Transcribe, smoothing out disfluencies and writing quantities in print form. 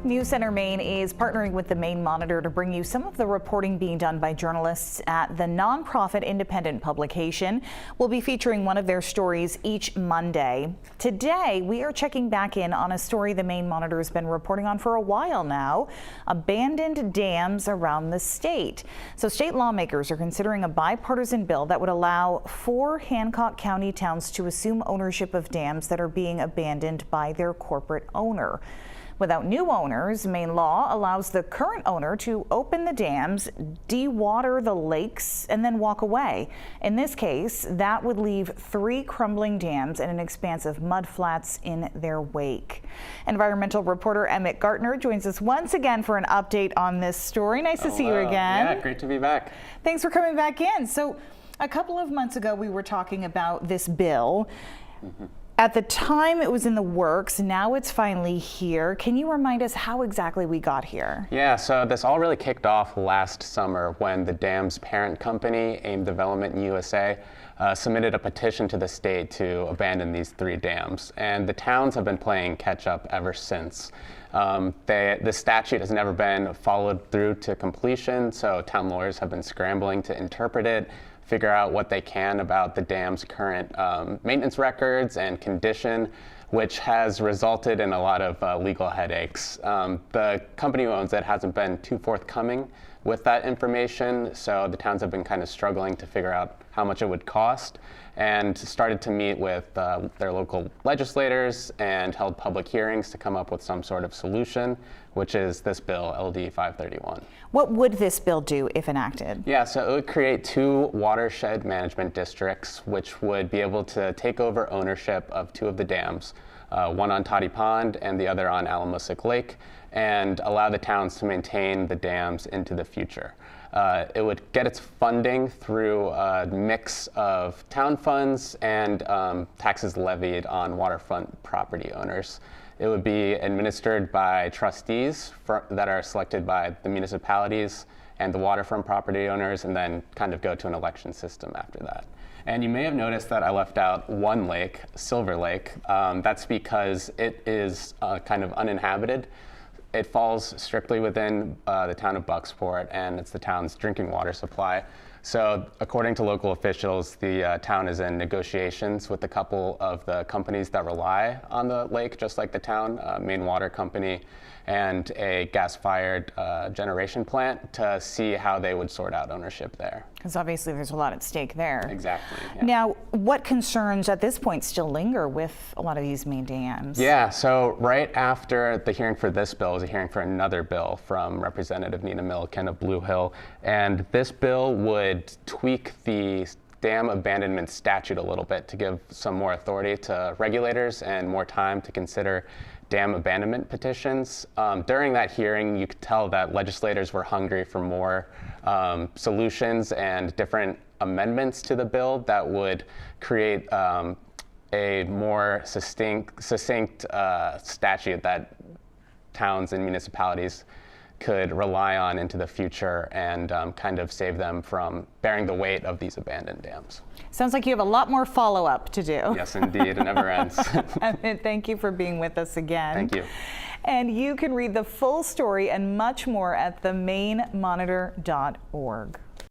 News Center Maine is partnering with the Maine-Monitor to bring you some of the reporting being done by journalists at the nonprofit independent publication. We'll be featuring one of their stories each Monday. Today, we are checking back in on a story the Maine-Monitor has been reporting on for a while now: abandoned dams around the state. So state lawmakers are considering a bipartisan bill that would allow 4 Hancock County towns to assume ownership of dams that are being abandoned by their corporate owner. Without new owners, Maine law allows the current owner to open the dams, dewater the lakes, and then walk away. In this case, that would leave 3 crumbling dams and an expanse of mudflats in their wake. Environmental reporter Emmett Gartner joins us once again for an update on this story. Nice to see you again. Yeah, great to be back. Thanks for coming back in. So, a couple of months ago, we were talking about this bill. At the time, it was in the works. Now it's finally here. Can you remind us how exactly we got here? Yeah, so this all really kicked off last summer when the dam's parent company, AIM Development USA, submitted a petition to the state to abandon these 3 dams. And the towns have been playing catch up ever since. The statute has never been followed through to completion, so town lawyers have been scrambling to interpret it, figure out what they can about the dam's current maintenance records and condition, which has resulted in a lot of legal headaches. The company who owns it hasn't been too forthcoming with that information, so the towns have been kind of struggling to figure out how much it would cost, and started to meet with their local legislators and held public hearings to come up with some sort of solution, which is this bill, LD 531. What would this bill do if enacted? Yeah, so it would create 2 watershed management districts, which would be able to take over ownership of 2 of the dams, one on Toddy Pond and the other on Alamoosic Lake, and allow the towns to maintain the dams into the future. It would get its funding through a mix of town funds and taxes levied on waterfront property owners. It would be administered by trustees that are selected by the municipalities and the waterfront property owners, and then kind of go to an election system after that. And you may have noticed that I left out one lake, Silver Lake. That's because it is kind of uninhabited. It falls strictly within the town of Bucksport, and it's the town's drinking water supply. So according to local officials, the town is in negotiations with a couple of the companies that rely on the lake, just like the town, Maine Water Company and a gas-fired generation plant, to see how they would sort out ownership there. Because obviously there's a lot at stake there. Exactly. Yeah. Now, what concerns at this point still linger with a lot of these Maine dams? Yeah, so right after the hearing for this bill was a hearing for another bill from Representative Nina Milliken of Blue Hill, and this bill would tweak the dam abandonment statute a little bit to give some more authority to regulators and more time to consider dam abandonment petitions. During that hearing, you could tell that legislators were hungry for more solutions and different amendments to the bill that would create a more succinct statute that towns and municipalities could rely on into the future and kind of save them from bearing the weight of these abandoned dams. Sounds like you have a lot more follow-up to do. Yes, indeed. It never ends. Thank you for being with us again. Thank you. And you can read the full story and much more at the-maine-monitor.org.